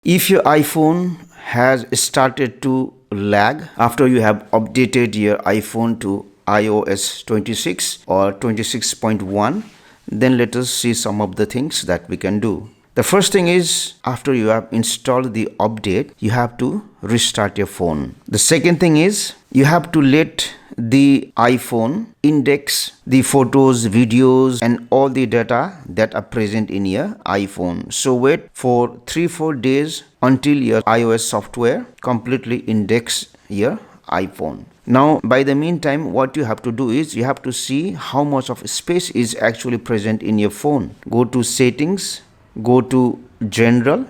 If your iPhone has started to lag after you have updated your iPhone to iOS 26 or 26.1, then let us see some of the things that we can do. The first thing is, after you have installed the update, you have to restart your phone. The second thing is, you have to let the iPhone index the photos, videos and all the data that are present in your iPhone. So wait for 3-4 days until your iOS software completely index your iPhone. Now, by the meantime, what you have to do is you have to see how much of space is actually present in your phone. Go to settings, go to general,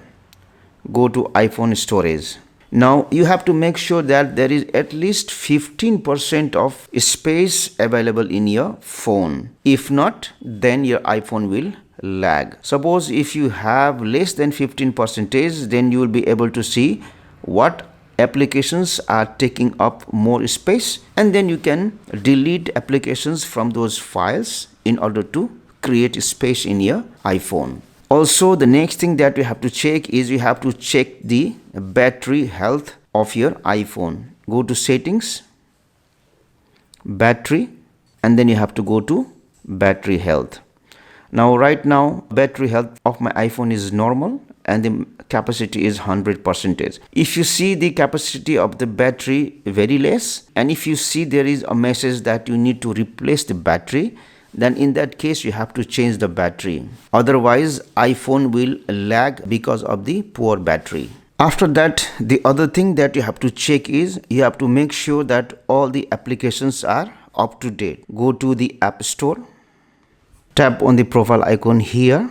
go to iPhone storage. Now you have to make sure that there is at least 15% of space available in your phone. If not, then your iPhone will lag. Suppose if you have less than 15%, then you will be able to see what applications are taking up more space, and then you can delete applications from those files in order to create space in your iPhone. Also, the next thing that you have to check is you have to check the battery health of your iPhone. Go to settings, battery, and then you have to go to battery health. Now right now battery health of my iPhone is normal and the capacity is 100%. If you see the capacity of the battery very less, and if you see there is a message that you need to replace the battery, then in that case you have to change the battery. Otherwise iPhone will lag because of the poor battery. After that, the other thing that you have to check is you have to make sure that all the applications are up to date. Go to the App Store, tap on the profile icon here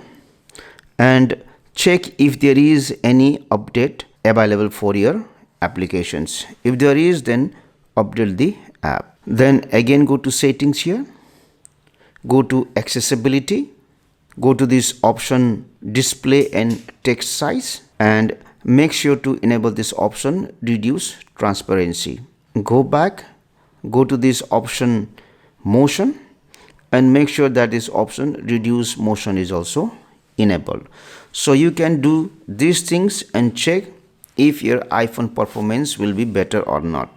and check if there is any update available for your applications. If there is, then update the app. Then again go to settings here, go to accessibility, go to this option display and text size, and make sure to enable this option reduce transparency. Go back, go to this option motion, and make sure that this option reduce motion is also enabled. So you can do these things and check if your iPhone performance will be better or not.